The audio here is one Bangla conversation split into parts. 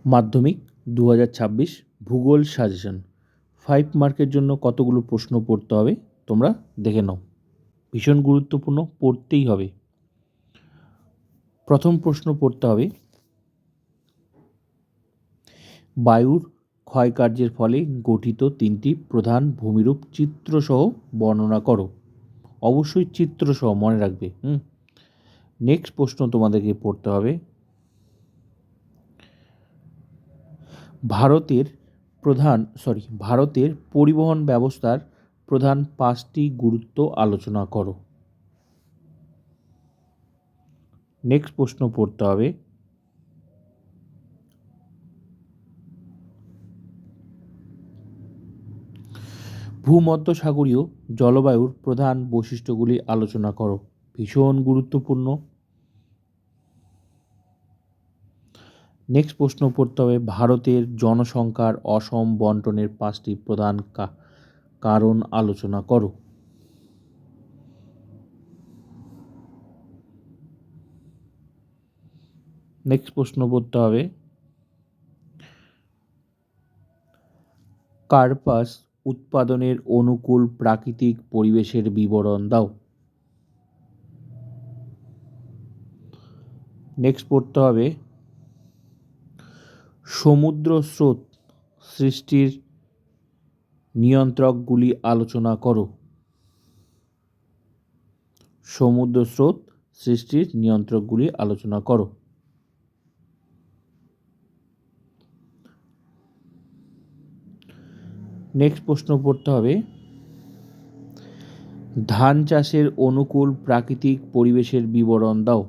মাধ্যমিক 2026 ভূগোল সাজেশন 5 মার্কের জন্য কতগুলো প্রশ্ন পড়তে হবে তোমরা দেখে নাও। ভীষণ গুরুত্বপূর্ণ, পড়তেই হবে। প্রথম প্রশ্ন পড়তে হবে, বায়ুর ক্ষয়কার্যের ফলে গঠিত 3টি প্রধান ভূমিরূপ চিত্রসহ বর্ণনা করো। অবশ্যই চিত্রসহ মনে রাখবে। নেক্সট প্রশ্ন তোমাদেরকে পড়তে হবে, ভারতের পরিবহন ব্যবস্থার প্রধান 5টি গুরুত্ব আলোচনা করো। নেক্সট প্রশ্ন পড়তে হবে, ভূমধ্যসাগরীয় জলবায়ুর প্রধান বৈশিষ্ট্যগুলি আলোচনা করো। ভীষণ গুরুত্বপূর্ণ। নেক্সট প্রশ্ন পড়তে হবে, ভারতের জনসংখ্যার অসম বন্টনের 5টি প্রধান কারণ আলোচনা করো। নেক্সট প্রশ্ন পড়তে হবে, কার্পাস উৎপাদনের অনুকূল প্রাকৃতিক পরিবেশের বিবরণ দাও। নেক্সট পড়তে হবে, সমুদ্র স্রোত সৃষ্টির নিয়ন্ত্রকগুলি আলোচনা করো। সমুদ্র স্রোত সৃষ্টির নিয়ন্ত্রকগুলি আলোচনা করো। নেক্সট প্রশ্ন পড়তে হবে, ধান চাষের অনুকূল প্রাকৃতিক পরিবেশের বিবরণ দাও।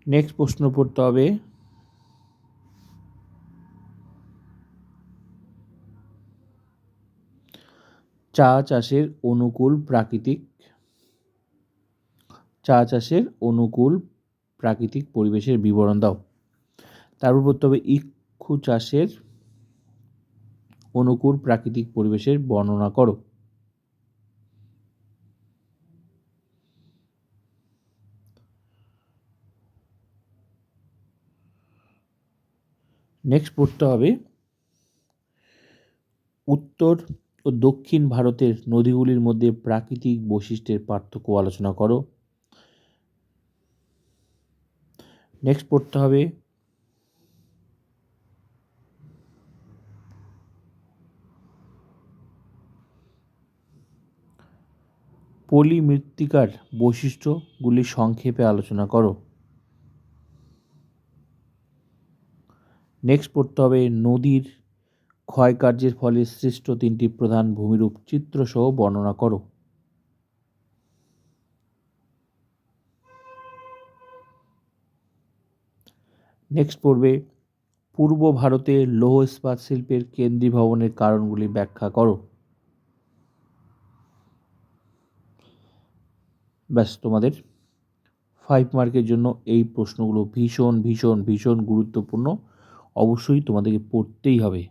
নেক্সট প্রশ্ন পড়তে হবে, চা চাষের অনুকূল প্রাকৃতিক পরিবেশের বিবরণ দাও। তারপর পড়তে হবে, ইক্ষু চাষের অনুকূল প্রাকৃতিক পরিবেশের বর্ণনা করো। নেক্সট পড়তে হবে, উত্তর ও দক্ষিণ ভারতের নদীগুলির মধ্যে প্রাকৃতিক বৈশিষ্ট্যের পার্থক্য আলোচনা করো। নেক্সট পড়তে হবে, পলিমৃত্তিকার বৈশিষ্ট্যগুলি সংক্ষেপে আলোচনা করো। নেক্সট পড়তে হবে, নদীর ক্ষয়কার্যের ফলে সৃষ্ট 3টি প্রধান ভূমিরূপ চিত্রসহ বর্ণনা করো। নেক্সট পড়বে, পূর্ব ভারতে লৌহ ইস্পাত শিল্পের কেন্দ্রীভবনের কারণগুলি ব্যাখ্যা করো। ব্যাস, তোমাদের 5 মার্কের জন্য এই প্রশ্নগুলো ভীষণ ভীষণ ভীষণ গুরুত্বপূর্ণ। অবশ্যই তোমাদেরকে পড়তেই হবে।